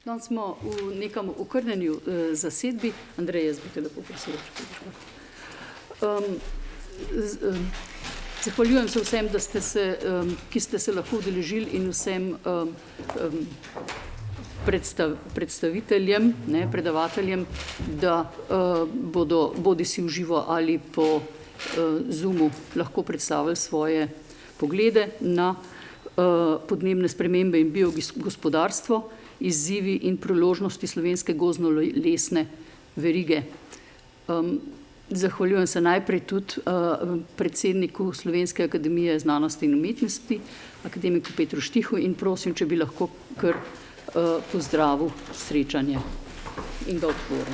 Danes smo v nekem okrnjenju zasedbi. Andrej, jaz bi te lepo prosila, če zahvaljujem se vsem, ki ste se lahko udeležili, in vsem predstaviteljem, predavateljem, da bodo bodisi v živo ali po Zoomu lahko predstavili svoje poglede na podnebne spremembe in biogospodarstvo, izzivi in priložnosti slovenske gozdno-lesne verige. Zahvaljujem se najprej tudi predsedniku Slovenske akademije znanosti in umetnosti, akademiku Petru Štihu, in prosim, če bi lahko kar pozdravil srečanje in ga odprl.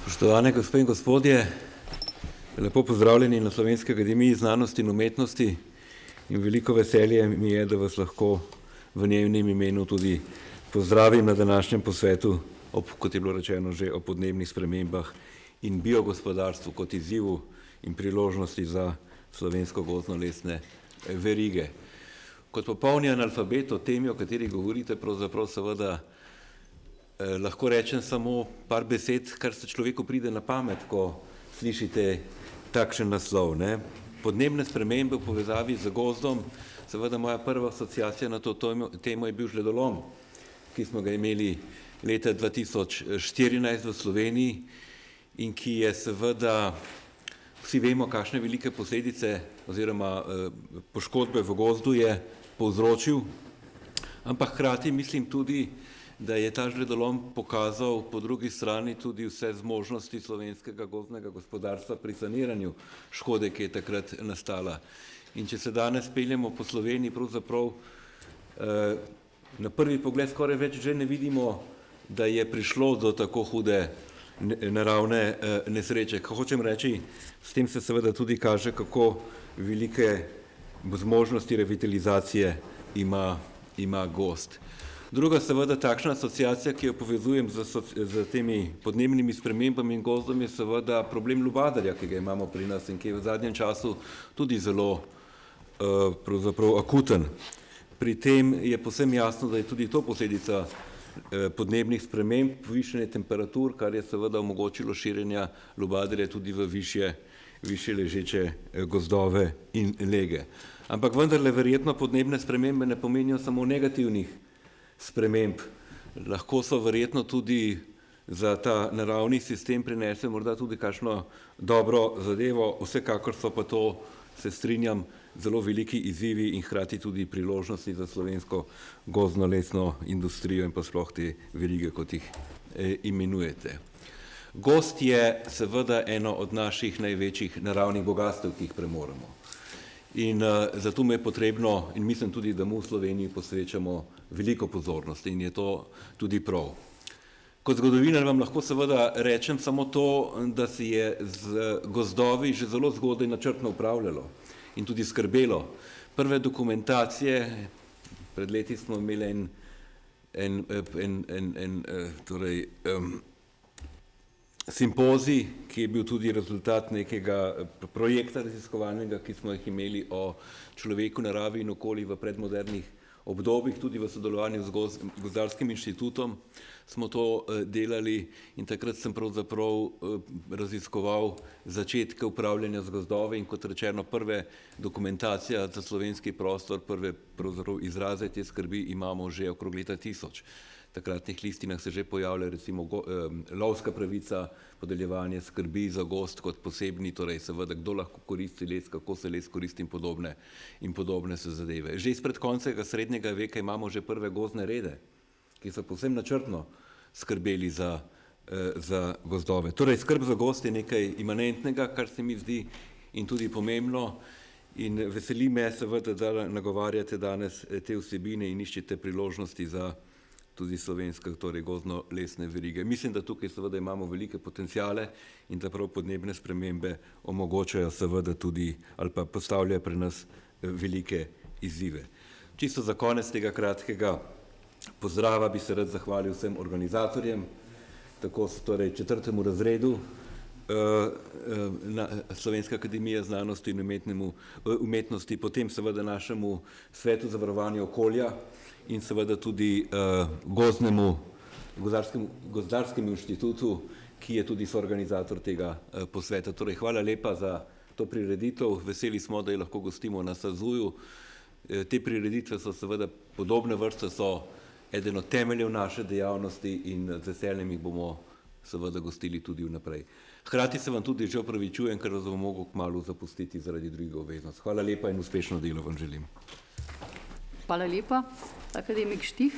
Spoštovane gospe in gospodje, lepo pozdravljeni na Slovenski akademiji znanosti in umetnosti, in veliko veselje mi je, da vas lahko v njenem imenu tudi pozdravim na današnjem posvetu, kot je bilo rečeno že, o podnebnih spremembah in biogospodarstvu kot izzivu in priložnosti za slovensko gozdno-lesne verige. Kot popolni analfabet o temi, o kateri govorite, pravzaprav seveda lahko rečem samo par besed, kar se človeku pride na pamet, ko slišite takšen naslov. Podnebne spremembe v povezavi z gozdom, seveda moja prva asociacija na to temo je bil žledolom, ki smo ga imeli leta 2014 v Sloveniji in ki je seveda, vsi vemo, kakšne velike posledice oziroma poškodbe v gozdu je povzročil, ampak hkrati mislim tudi, da je ta žledolom pokazal po drugi strani tudi vse zmožnosti slovenskega gozdnega gospodarstva pri saniranju škode, ki je takrat nastala. In če se danes peljemo po Sloveniji, pravzaprav na prvi pogled skoraj več že ne vidimo, da je prišlo do tako hude naravne nesreče. Ko hočem reči, s tem se seveda tudi kaže, kako velike zmožnosti revitalizacije ima gozd. Druga seveda takšna asociacija, ki jo povezujem z temi podnebnimi spremembami in gozdom, je seveda problem lubadarja, ki ga imamo pri nas in ki je v zadnjem času tudi zelo pravzaprav akuten. Pri tem je povsem jasno, da je tudi to posledica podnebnih sprememb, povišanje temperatur, kar je seveda omogočilo širjenja lubadarja tudi v višje ležeče gozdove in lege. Ampak vendarle verjetno podnebne spremembe ne pomenijo samo negativnih sprememb. Lahko so verjetno tudi za ta naravni sistem prinese morda tudi kakšno dobro zadevo, vsekakor so pa to, se strinjam, zelo veliki izzivi in hkrati tudi priložnosti za slovensko gozdno-lesno industrijo in pa sploh te verige, kot jih imenujete. Gozd je seveda eno od naših največjih naravnih bogastev, ki jih premoremo. In zato me je potrebno, in mislim tudi, da mu v Sloveniji posvečamo veliko pozornosti in je to tudi prav. Kot zgodovinar vam lahko seveda rečem samo to, da se je z gozdovi že zelo zgodaj načrtno upravljalo in tudi skrbelo. Prve dokumentacije, pred leti smo imeli simpozij, ki je bil tudi rezultat nekega projekta raziskovalnega, ki smo jih imeli o človeku, naravi in okolju v predmodernih obdobjih, tudi v sodelovanju z Gozdarskim inštitutom smo to delali in takrat sem pravzaprav raziskoval začetke upravljanja z gozdovi in kot rečeno prve dokumentacija za slovenski prostor, prve pravzaprav izraze te skrbi imamo že okrog leta 1000. V takratnih listinah se že pojavlja recimo lovska pravica, podeljevanje skrbi za gozd kot posebni, torej seveda kdo lahko koristi les, kako se les koristi in podobne se zadeve. Že izpred konca srednjega veka imamo že prve gozdne rede, ki so povsem načrtno skrbeli za gozdove. Torej skrb za gozd je nekaj imanentnega, kar se mi zdi in tudi pomembno, in veseli me seveda, da nagovarjate danes te vsebine in iščete priložnosti za tudi slovenske, torej gozdno-lesne verige. Mislim, da tukaj seveda imamo velike potencijale in da prav podnebne spremembe omogočajo seveda tudi ali pa postavljajo pri nas velike izzive. Čisto za konec tega kratkega pozdrava bi se rad zahvalil vsem organizatorjem, tako torej 4. razredu Slovenska akademija znanosti in umetnosti, potem seveda našemu svetu za varovanje okolja in seveda tudi gozdarskemu inštitutu, ki je tudi soorganizator tega posveta. Torej, hvala lepa za to prireditev. Veseli smo, da jo lahko gostimo na SAZU-ju. Te prireditve so seveda podobne vrste, so eden od temeljev naše dejavnosti in z veseljem jih bomo seveda gostili tudi vnaprej. Hkrati se vam tudi že opravičujem, ker vas bom mogel kmalu zapustiti zaradi drugih obveznosti. Hvala lepa in uspešno delo vam želim. Hvala lepa, akademik Štih.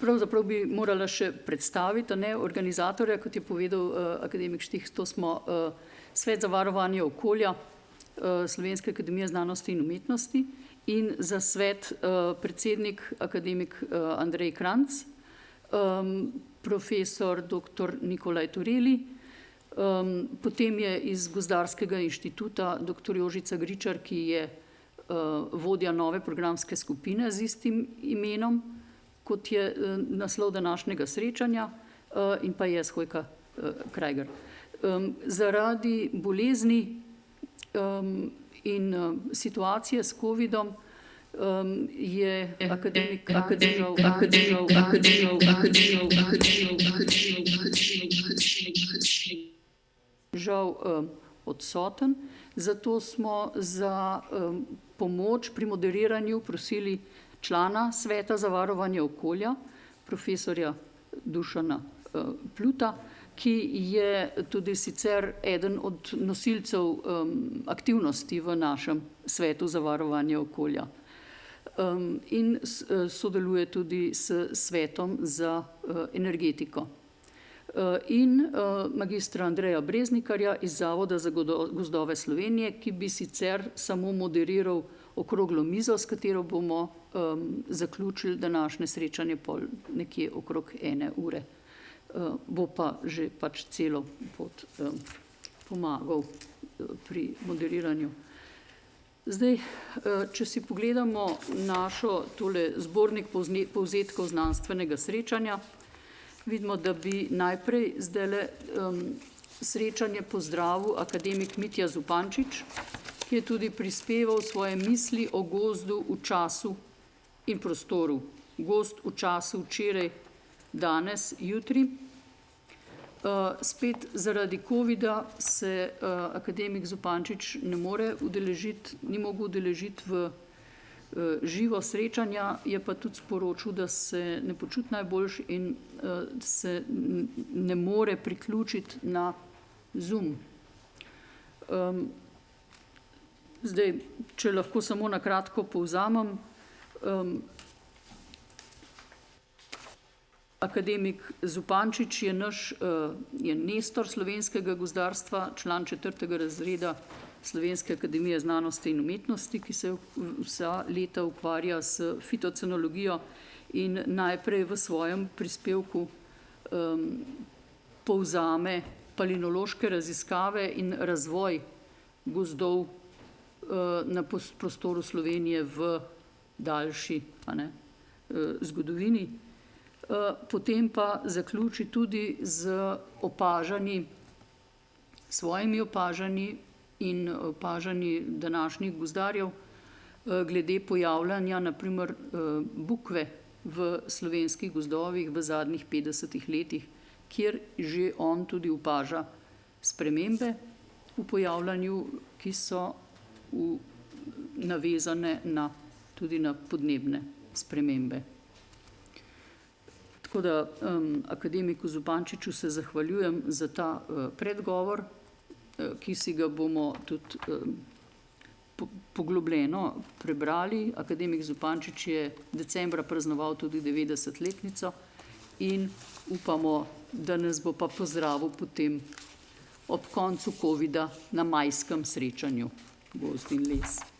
Pravzaprav bi morala še predstaviti, organizatorja, kot je povedal akademik Štih, to smo Svet za varovanje okolja Slovenske akademije znanosti in umetnosti in za svet predsednik akademik Andrej Kranjc, profesor dr. Nikolaj Tureli, potem je iz Gozdarskega inštituta dr. Jožica Gričar, ki je vodja nove programske skupine z istim imenom, kot je naslov današnjega srečanja, in pa je Hojka Krajger. Zaradi bolezni in situacije s COVID-om je akademik žal odsoten, zato smo za pomoč pri moderiranju prosili člana Sveta za varovanje okolja, profesorja Dušana Pluta, ki je tudi sicer eden od nosilcev aktivnosti v našem Svetu za varovanje okolja in sodeluje tudi s Svetom za energetiko. In magistra Andreja Breznikarja iz Zavoda za gozdove Slovenije, ki bi sicer samo moderiral okroglo mizo, s katero bomo zaključili današnje srečanje pol nekje okrog 1 ure. Bo pa že pač celo pot pomagal pri moderiranju. Zdaj, če si pogledamo našo tole zbornik povzetkov znanstvenega srečanja, vidimo, da bi najprej zdajle srečanje pozdravil akademik Mitja Zupančič, ki je tudi prispeval svoje misli o gozdu v času in prostoru. Gozd v času včeraj, danes, jutri. Spet zaradi COVID-a se akademik Zupančič ni mogel udeležiti v živo srečanja, je pa tudi sporočil, da se ne počuti najboljše in se ne more priključiti na Zoom. Zdaj, če lahko samo na kratko povzamem, akademik Zupančič je nestor slovenskega gozdarstva, član 4. razreda Slovenske akademije znanosti in umetnosti, ki se vsa leta ukvarja s fitocenologijo in najprej v svojem prispevku povzame palinološke raziskave in razvoj gozdov na prostoru Slovenije v daljši zgodovini. Potem pa zaključi tudi z svojimi opažanji in opažanji današnjih gozdarjev glede pojavljanja naprimer bukve v slovenskih gozdovih v zadnjih 50 letih, kjer že on tudi opaža spremembe v pojavljanju, ki so navezane tudi na podnebne spremembe. Tako da akademiku Zupančiču se zahvaljujem za ta predgovor, ki si ga bomo tudi poglobljeno prebrali. Akademik Zupančič je decembra praznoval tudi 90-letnico in upamo, da nas bo pa pozdravil potem ob koncu COVID-a na majskem srečanju Gozd in les.